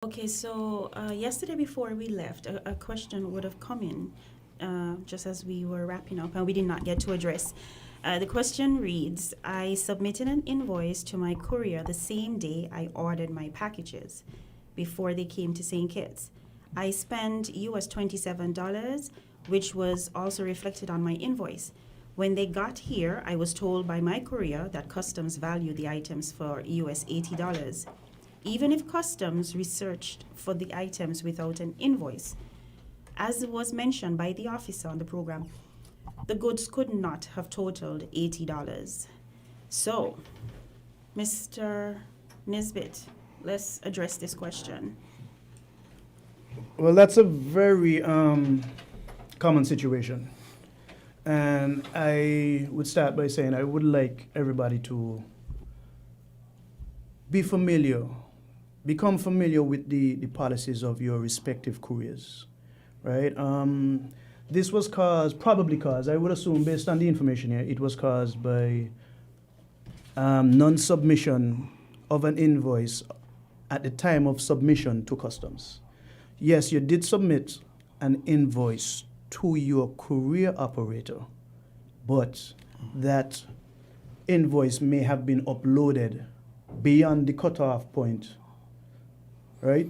Okay, so yesterday before we left, a question would have come in just as we were wrapping up, and we did not get to address. The question reads: I submitted an invoice to my courier the same day I ordered my packages before they came to St. Kitts. I spent US $27, which was also reflected on my invoice. When they got here, I was told by my courier that customs valued the items for US $80. Even if customs researched for the items without an invoice, as was mentioned by the officer on the program, the goods could not have totaled $80. So, Mr. Nisbet, let's address this question. Well, that's a very common situation. And I would start by saying I would like everybody to become familiar with the policies of your respective couriers, right? This was probably caused, I would assume based on the information here, it was caused by non-submission of an invoice at the time of submission to customs. Yes, you did submit an invoice to your courier operator, but that invoice may have been uploaded beyond the cutoff point, right,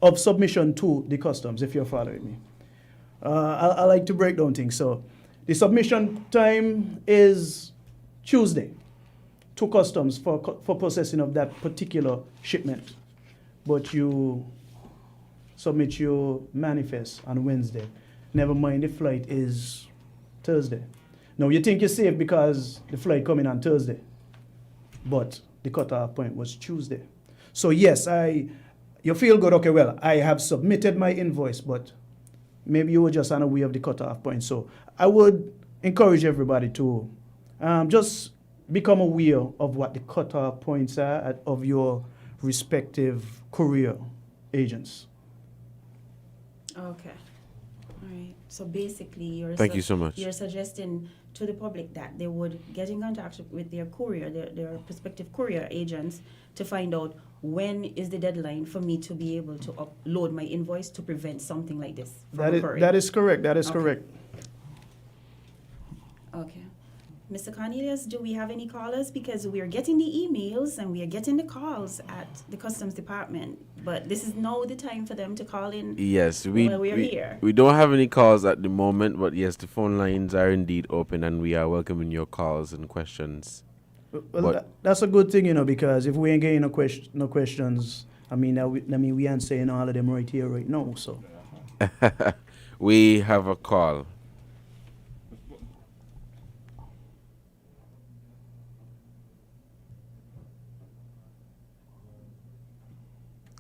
of submission to the customs, if you're following me. I like to break down things. So the submission time is Tuesday to customs for processing of that particular shipment, but you submit your manifest on Wednesday. Never mind, the flight is Thursday. Now you think you're safe because the flight coming on Thursday, but the cutoff point was Tuesday. So yes, you feel good, okay, well, I have submitted my invoice, but maybe you were just unaware of the cutoff point. So I would encourage everybody to just become aware of what the cutoff points are of your respective courier agents. Okay. All right. So basically, Thank you so much. You're suggesting to the public that they would get in contact with their courier, their prospective courier agents, to find out when is the deadline for me to be able to upload my invoice to prevent something like this from occurring. That is correct. That is Okay. correct. Okay. Mr. Cornelius, do we have any callers? Because we are getting the emails and we are getting the calls at the Customs Department, but this is now the time for them to call in. Yes, while we are here. we don't have any calls at the moment, but yes, the phone lines are indeed open, and we are welcoming your calls and questions. Well, that's a good thing, because if we ain't getting no questions, we answering all of them right here, right now. So We have a call.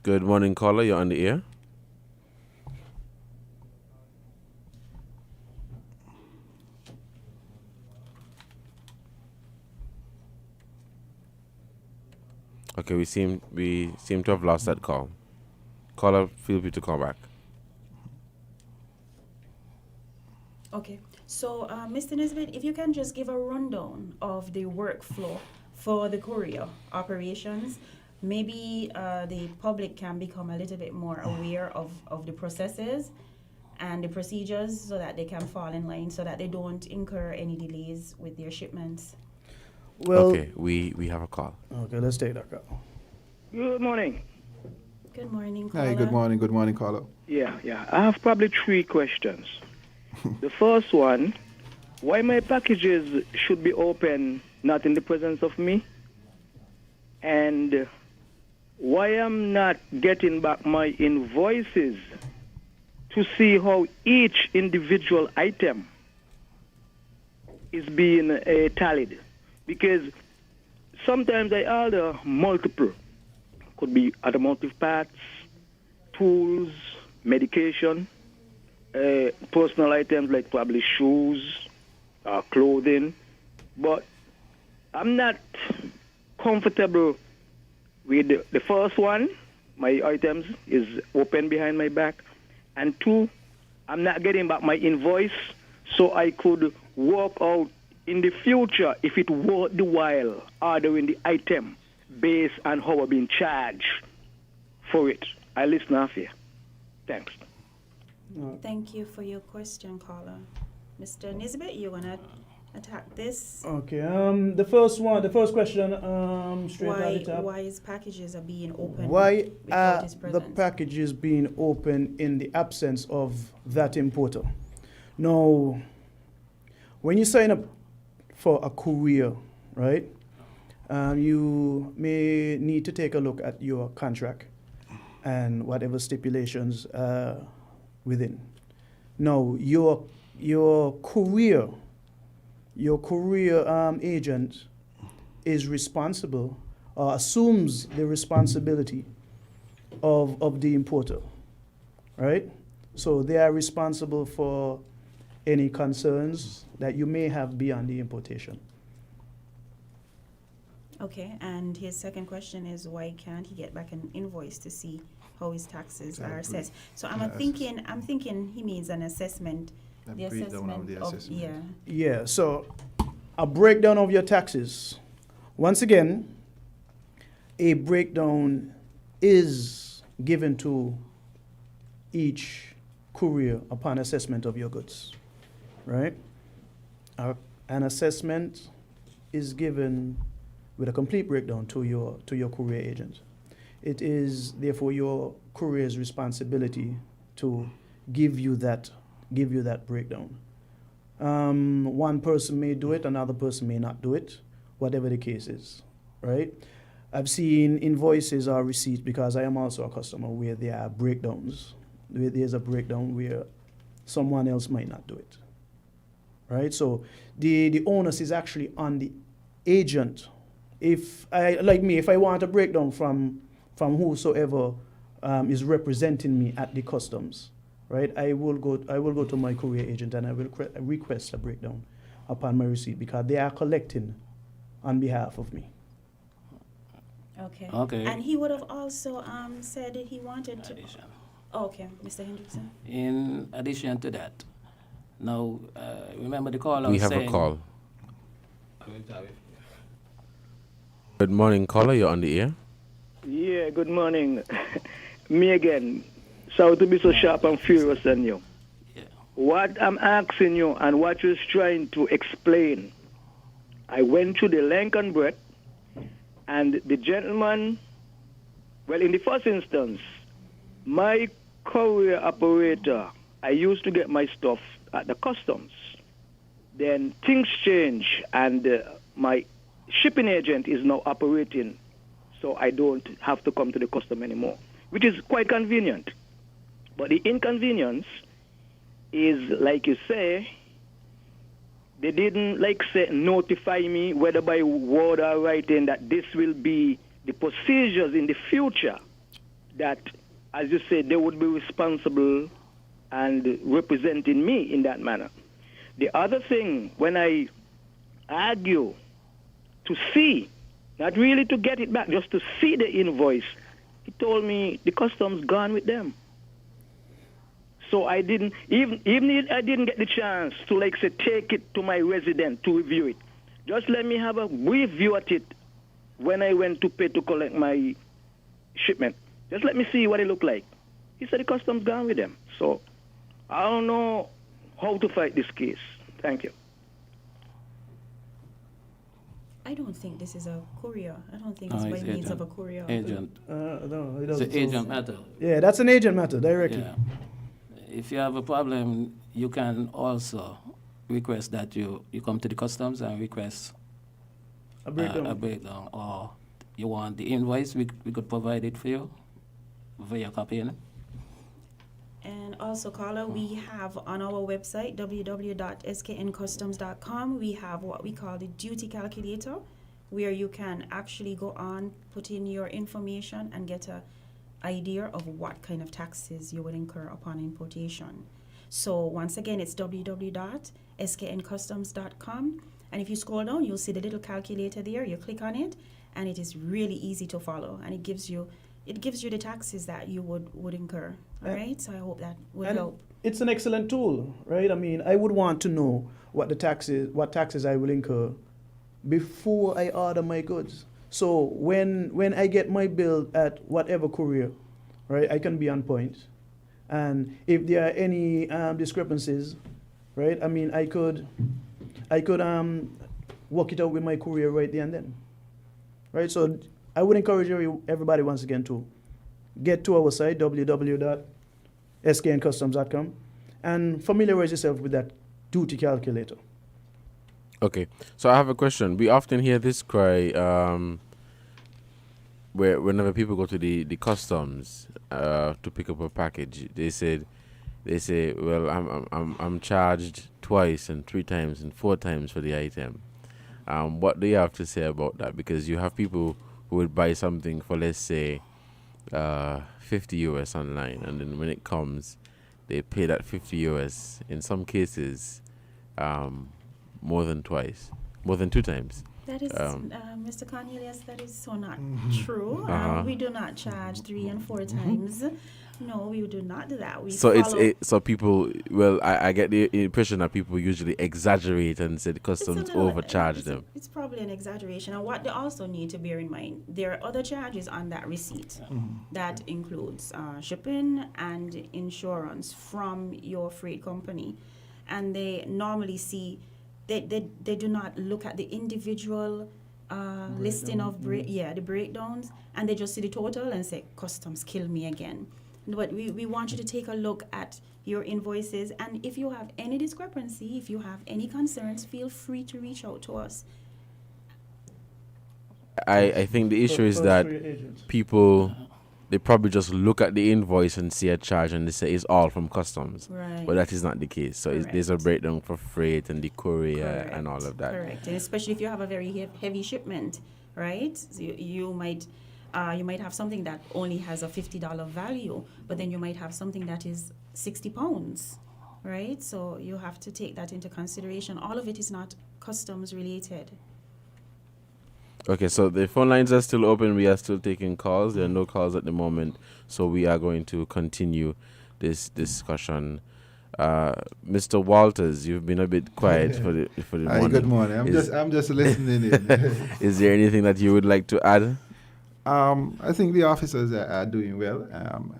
Good morning, caller. You're on the air. Okay, we seem to have lost that call. Caller, feel free to call back. Okay. So, Mr. Nisbet, if you can just give a rundown of the workflow for the courier operations, maybe the public can become a little bit more aware of the processes and the procedures so that they can fall in line so that they don't incur any delays with their shipments. well, Okay, we have a call. okay, let's take that call. Good morning. Good morning, caller. Hi, good morning. Good morning, Carlo. Yeah. I have probably three questions. The first one, why my packages should be open not in the presence of me? And why I'm not getting back my invoices to see how each individual item is being tallied? Because sometimes I order multiple. Could be automotive parts, tools, medication, personal items like probably shoes, clothing. But I'm not comfortable with the first one. My items is open behind my back. And two, I'm not getting back my invoice so I could work out in the future if it worth the while ordering the item based on how I've been charged. for it. I listen off here. Thanks. Thank you for your question, Carlo. Mr. Nisbet, you want to attack this? Okay. The first question, straight at the top. Why is packages are being opened Why without are his the presence? packages being open in the absence of that importer? Now, when you sign up for a courier, right, you may need to take a look at your contract and whatever stipulations within. Now, your courier agent is responsible or assumes the responsibility of the importer, right? So they are responsible for any concerns that you may have beyond the importation. Okay, and his second question is why can't he get back an invoice to see how his taxes are assessed? So I'm thinking he means an assessment. A breakdown of the assessment. Yeah. Yeah, so a breakdown of your taxes. Once again, a breakdown is given to each courier upon assessment of your goods, right? An assessment is given with a complete breakdown to your courier agent. It is therefore your courier's responsibility to give you that breakdown. One person may do it, another person may not do it, whatever the case is, right? I've seen invoices or receipts, because I am also a customer, where there are breakdowns. There's a breakdown where someone else might not do it, right? So the onus is actually on the agent. If I want a breakdown from whosoever is representing me at the customs, right? I will go to my courier agent and I will request a breakdown upon my receipt, because they are collecting on behalf of me. Okay. Okay. And he would have also said that he wanted to. Oh, okay, Mr. Hendrickson. In addition to that, now remember the call I We was have saying. a call. Good morning, caller. You're on the air. Yeah, good morning. Me again. Sorry to be so sharp and furious on you. Yeah. What I'm asking you and what you're trying to explain, I went through the length and breadth, and the gentleman, well, in the first instance, my courier operator, I used to get my stuff at the customs. Then things change, and my shipping agent is now operating, so I don't have to come to the custom anymore, which is quite convenient. But the inconvenience is, like you say, they didn't, notify me, whether by word or writing, that this will be the procedures in the future, that, as you say, they would be responsible and representing me in that manner. The other thing, when I argue to see, not really to get it back, just to see the invoice, he told me the customs gone with them. So I didn't, even if I didn't get the chance to, take it to my resident to review it. Just let me have a brief view at it when I went to pay to collect my shipment. Just let me see what it looked like. He said the customs gone with them. So I don't know how to fight this case. Thank you. I don't think this is a courier. I don't think it's by it's means agent. of a courier. Agent. No, it It's doesn't. an agent matter. Yeah, that's an agent matter directly. Yeah. If you have a problem, you can also request that you come to the customs and request A breakdown. a breakdown, or you want the invoice, we could provide it for you via copying it. And also, Carlo, we have on our website, www.skncustoms.com, we have what we call the duty calculator, where you can actually go on, put in your information, and get a idea of what kind of taxes you would incur upon importation. So once again, it's www.skncustoms.com, and if you scroll down, you'll see the little calculator there. You click on it, and it is really easy to follow, and it gives you the taxes that you would incur. All right, so I hope that will And help. it's an excellent tool, right? I mean, I would want to know what taxes I will incur before I order my goods. So when I get my bill at whatever courier, right? I can be on point. And if there are any discrepancies, right? I mean, I could work it out with my courier right there and then, right? So I would encourage everybody once again to get to our site, www.skncustoms.com, and familiarize yourself with that duty calculator. Okay, so I have a question. We often hear this cry where whenever people go to the customs to pick up a package, they say, well, I'm charged twice and 3 times and 4 times for the item. What do you have to say about that? Because you have people who would buy something for, let's say, 50 US online, and then when it comes, they pay that 50 US in some cases more than 2 times. That is, Mr. Cornelius, that is so not true. We do not charge 3 and 4 times. No, we do not do that. So people. Well, I get the impression that people usually exaggerate and say the customs overcharge them. It's probably an exaggeration. And what they also need to bear in mind, there are other charges on that receipt. That includes shipping and insurance from your freight company, and they normally see. They do not look at the individual listing of the breakdowns, and they just see the total and say, customs kill me again. But we want you to take a look at your invoices, and if you have any discrepancy, if you have any concerns, feel free to reach out to us. I think the issue is that people, they probably just look at the invoice and see a charge and they say it's all from customs. Right. But that is not the case. So there's a breakdown for freight and the courier and all of that. Correct. And especially if you have a very heavy shipment, right? So you might have something that only has a $50 value, but then you might have something that is 60 pounds, right? So you have to take that into consideration. All of it is not customs related. Okay, so the phone lines are still open. We are still taking calls. There are no calls at the moment, so we are going to continue this discussion. Mr. Walters, you've been a bit quiet for the morning. Good morning. I'm just listening in. Is there anything that you would like to add? I think the officers are doing well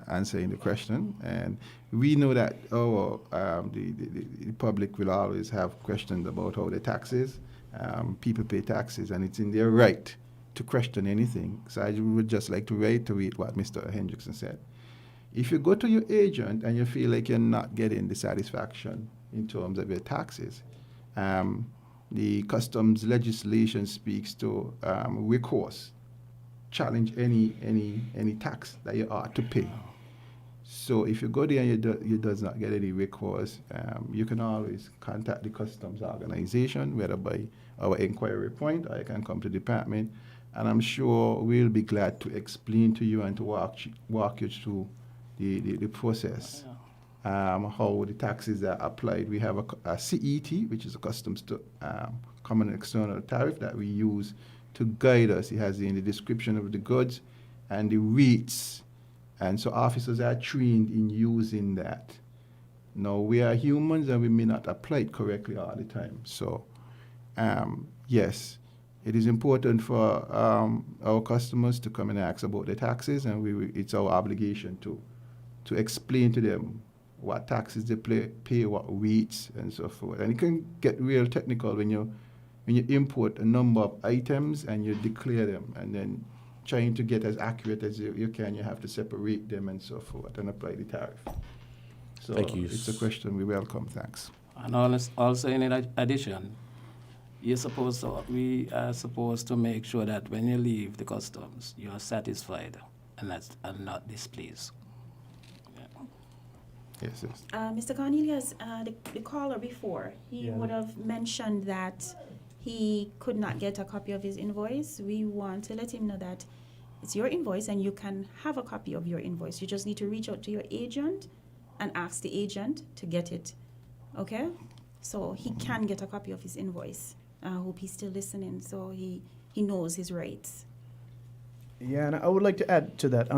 answering the question, and we know that the public will always have questions about how the taxes. People pay taxes, and it's in their right to question anything. So I would just like to reiterate what Mr. Hendrickson said. If you go to your agent and you feel like you're not getting the satisfaction in terms of your taxes, the customs legislation speaks to recourse, challenge any tax that you ought to pay. So if you go there and you does not get any recourse, you can always contact the customs organization, whether by our inquiry point or you can come to the department, and I'm sure we'll be glad to explain to you and to walk you through the process, how the taxes are applied. We have a CET, which is a customs common external tariff that we use to guide us. It has in the description of the goods and the rates. And so officers are trained in using that. Now, we are humans and we may not apply it correctly all the time. So, yes, it is important for our customers to come and ask about the taxes, and it's our obligation to explain to them what taxes they pay, what rates, and so forth. And it can get real technical when you import a number of items and you declare them, and then trying to get as accurate as you can, you have to separate them and so forth and apply the tariff. So Thank you. It's a question we welcome. Thanks. And also in addition, we are supposed to make sure that when you leave the customs, you are satisfied and not displeased. Yes. Mr. Cornelius, the caller before, he would have mentioned that he could not get a copy of his invoice. We want to let him know that it's your invoice and you can have a copy of your invoice. You just need to reach out to your agent and ask the agent to get it. Okay? So he can get a copy of his invoice. I hope he's still listening, so he knows his rights. Yeah, and I would like to add to that.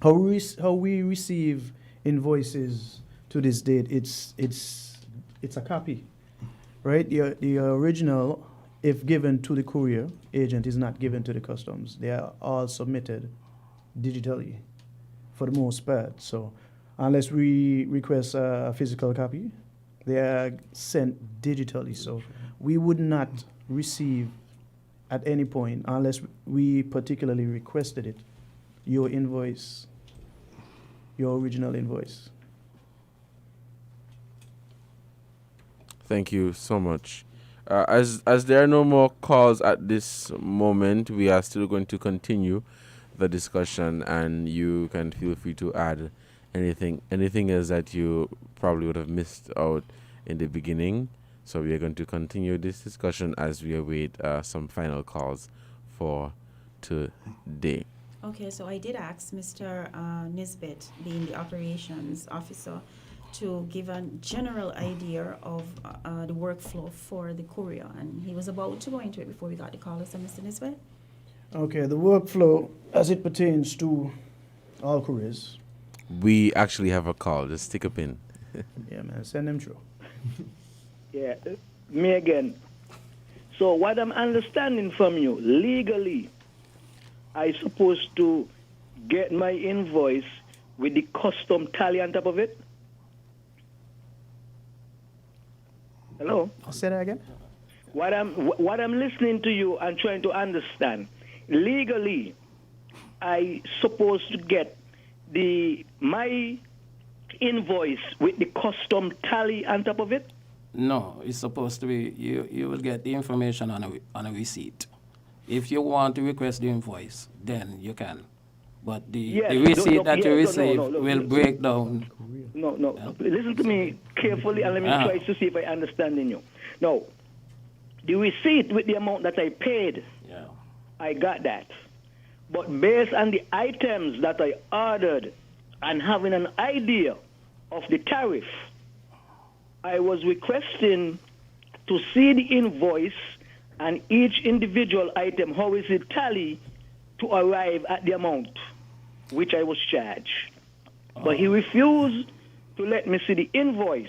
How we receive invoices to this date, it's a copy, right? The original, if given to the courier agent, is not given to the customs. They are all submitted digitally, for the most part. So unless we request a physical copy, they are sent digitally. So we would not receive at any point, unless we particularly requested it, your invoice, your original invoice. Thank you so much. As there are no more calls at this moment, we are still going to continue the discussion, and you can feel free to add anything else that you probably would have missed out in the beginning. So we are going to continue this discussion as we await some final calls for today. Okay, so I did ask Mr. Nisbet, being the operations officer, to give a general idea of the workflow for the courier, and he was about to go into it before we got the call. So, Mr. Nisbet? Okay, the workflow as it pertains to all couriers. We actually have a call. Just stick a pin. Yeah, man, send them through. Yeah, me again. So what I'm understanding from you, legally, I supposed to get my invoice with the custom tally on top of it? Hello? Say that again? What I'm listening to you and trying to understand, legally, I supposed to get my invoice with the custom tally on top of it? No, it's supposed to be, you will get the information on a receipt. If you want to request the invoice, then you can. But the receipt that you receive will break down. No. Listen to me carefully and let me try to see if I understand you. No, the receipt with the amount that I paid, I got that. But based on the items that I ordered and having an idea of the tariff, I was requesting to see the invoice and each individual item, how is it tally to arrive at the amount which I was charged. But he refused to let me see the invoice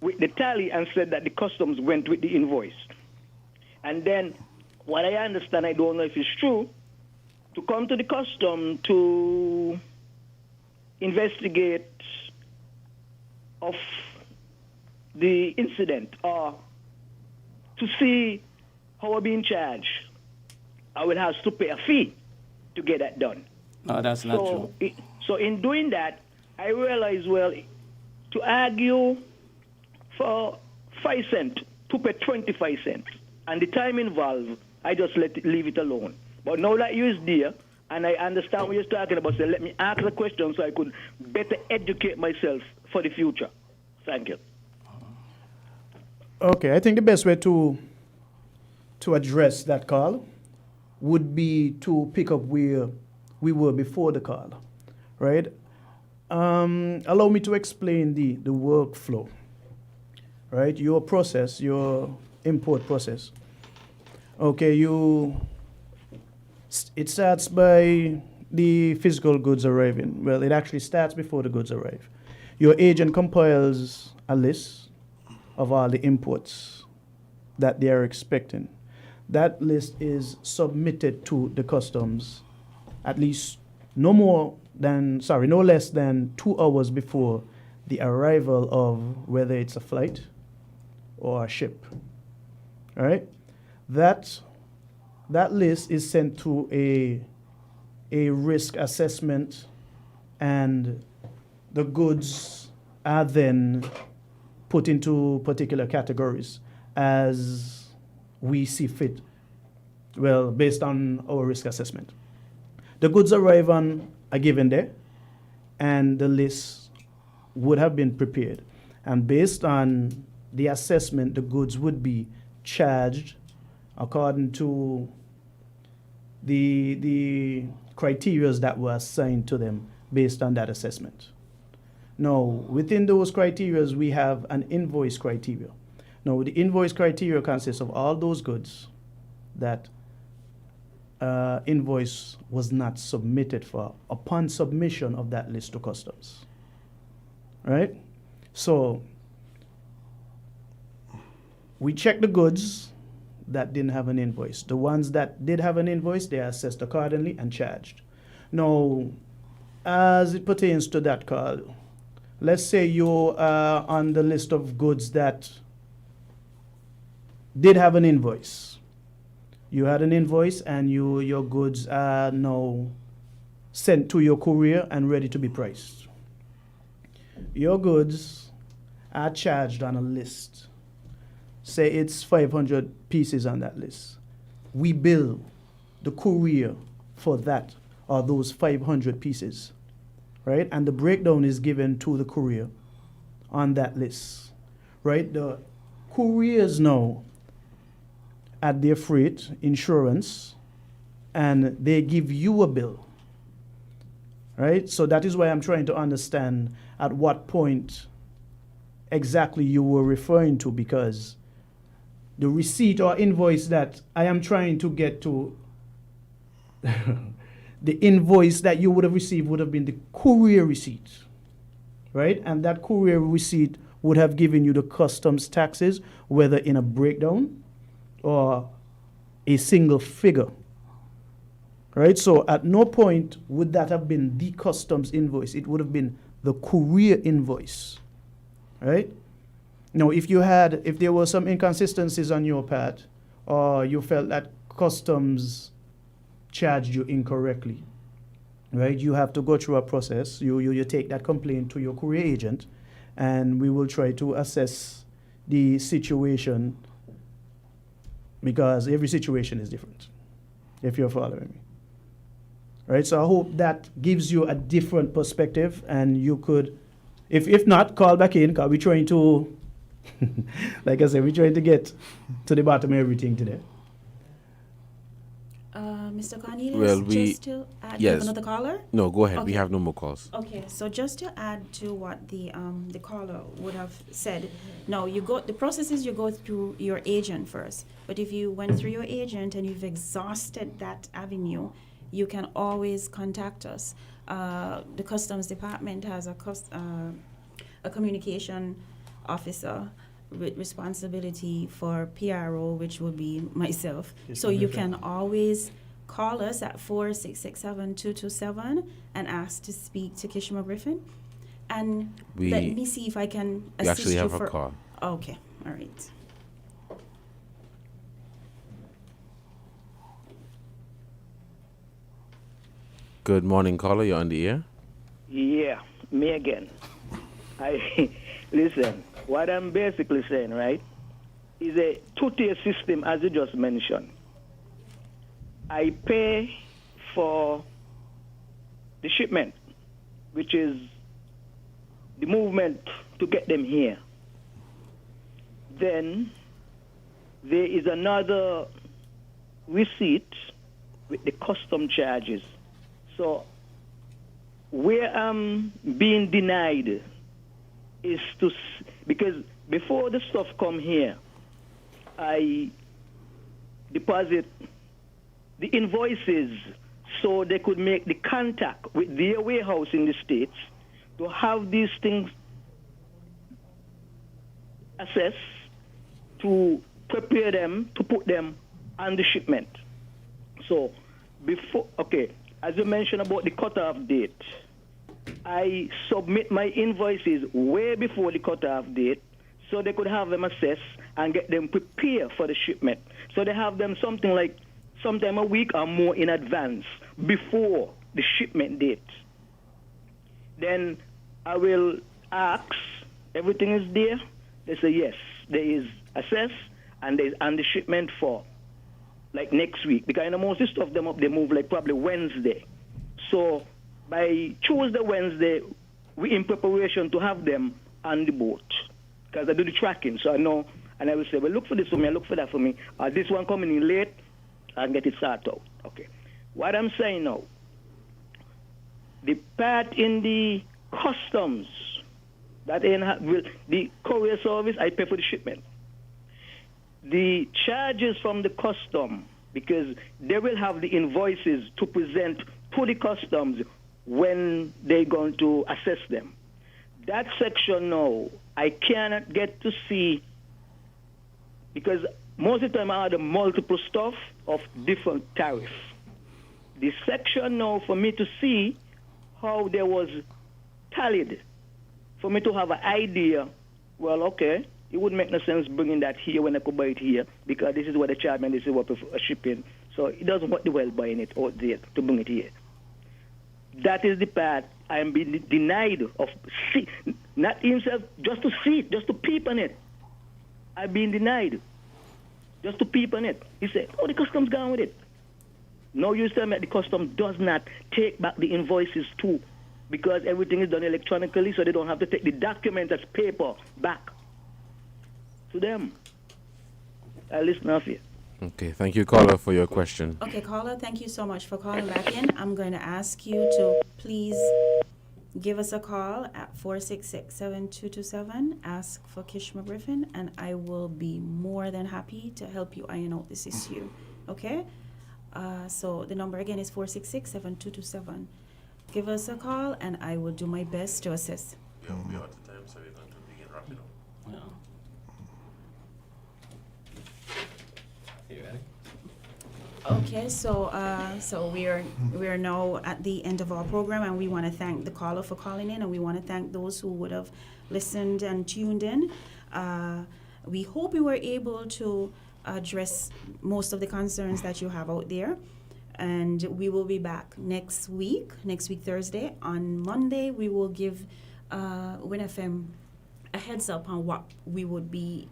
with the tally and said that the customs went with the invoice. And then, what I understand, I don't know if it's true, to come to the custom to investigate of the incident or to see how I'm being charged, I will have to pay a fee to get that done. No, that's not true. So in doing that, I realized, well, to argue for 5 cents to pay 25 cents, and the time involved, I just leave it alone. But now that you is there, and I understand what you're talking about, so let me ask the question so I could better educate myself for the future. Thank you. Okay, I think the best way to address that call would be to pick up where we were before the call, right? Allow me to explain the workflow, right? Your process, your import process. Okay, it starts by the physical goods arriving. Well, it actually starts before the goods arrive. Your agent compiles a list of all the imports that they are expecting. That list is submitted to the customs at least no less than 2 hours before the arrival of whether it's a flight or a ship. All right? That list is sent to a risk assessment, and the goods are then put into particular categories as we see fit, well, based on our risk assessment. The goods arrive on a given day, and the list would have been prepared. And based on the assessment, the goods would be charged according to the criteria that were assigned to them based on that assessment. Now, within those criteria, we have an invoice criteria. Now, the invoice criteria consists of all those goods that invoice was not submitted for upon submission of that list to customs. Right? So, we check the goods that didn't have an invoice. The ones that did have an invoice, they are assessed accordingly and charged. Now, as it pertains to that, Carl, let's say you are on the list of goods that did have an invoice. You had an invoice and your goods are now sent to your courier and ready to be priced. Your goods are charged on a list. Say it's 500 pieces on that list. We bill the courier for that or those 500 pieces, right? And the breakdown is given to the courier on that list, right? The couriers now add their freight, insurance, and they give you a bill, right? So that is why I'm trying to understand at what point exactly you were referring to, because the receipt or invoice that I am trying to get to, the invoice that you would have received would have been the courier receipt, right? And that courier receipt would have given you the customs taxes, whether in a breakdown or a single figure, right? So at no point would that have been the customs invoice. It would have been the courier invoice, right? Now, if there were some inconsistencies on your part, or you felt that customs charged you incorrectly, right? You have to go through a process. You take that complaint to your courier agent, and we will try to assess the situation, because every situation is different, if you're following me. Right? So I hope that gives you a different perspective, and you could, if not, call back in, because we're trying to, like I said, we're trying to get to the bottom of everything today. Mr. Cornelius, Well, just to add, you have another caller? No, go ahead. Okay. We have no more calls. Okay, so just to add to what the caller would have said, no, the process is you go through your agent first. But if you went through your agent and you've exhausted that avenue, you can always contact us. The customs department has a communication officer with responsibility for PRO, which would be myself. Yes, so you can always call us at 4667227 and ask to speak to Kishma Griffin. And let me see if I can assist you. We actually have a call. Okay, all right. Good morning, caller. You're on the air. Yeah, me again. Listen, what I'm basically saying, right, is a two-tier system, as you just mentioned. I pay for the shipment, which is the movement to get them here. Then there is another receipt with the custom charges. So where I'm being denied is because before the stuff come here, I deposit the invoices so they could make the contact with their warehouse in the States to have these things assessed, to prepare them, to put them on the shipment. So as you mentioned about the cutoff date, I submit my invoices way before the cutoff date so they could have them assessed and get them prepared for the shipment. So they have them sometime a week or more in advance before the shipment date. Then I will ask, everything is there? They say yes, there is assessed and there's on the shipment for like next week. Because most of the stuff they move like probably Wednesday. So by Tuesday, Wednesday, we in preparation to have them on the boat. Because I do the tracking, so I know, and I will say, well, look for this for me, look for that for me. This one coming in late, and get it sorted out. Okay. What I'm saying now, the part in the customs, the courier service, I pay for the shipment. The charges from the custom, because they will have the invoices to present to the customs when they're going to assess them. That section now, I cannot get to see, because most of the time I order multiple stuff of different tariff. The section now for me to see how they was tallied for me to have an idea. Well, okay, it wouldn't make no sense bringing that here when I could buy it here because this is what they charge me and this is what shipping. So it doesn't work well buying it out there to bring it here. That is the part I am being denied of see, not himself, just to see it, just to peep on it. I've been denied just to peep on it. He said, oh, the customs gone with it. No, you tell me that the custom does not take back the invoices too because everything is done electronically, so they don't have to take the document as paper back to them. I listen off you. Okay, thank you, caller, for your question. Okay, caller, thank you so much for calling back in. I'm going to ask you to please give us a call at 466-7227. Ask for Kishma Griffin, and I will be more than happy to help you iron out this issue. Okay? So the number again is 466-7227. Give us a call, and I will do my best to assist. We are out of time, so we're going to begin wrapping up. Yeah. You ready? Okay, so we're now at the end of our program, and we want to thank the caller for calling in, and we want to thank those who would have listened and tuned in. We hope we were able to address most of the concerns that you have out there, and we will be back next week Thursday. On Monday, we will give WINN FM a heads up on what we would be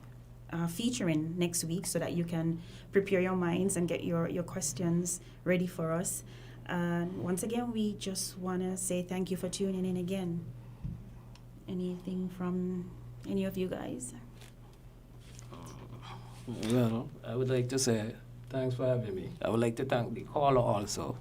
featuring next week so that you can prepare your minds and get your questions ready for us. Once again, we just want to say thank you for tuning in again. Anything from any of you guys? Well, I would like to say thanks for having me. I would like to thank the caller also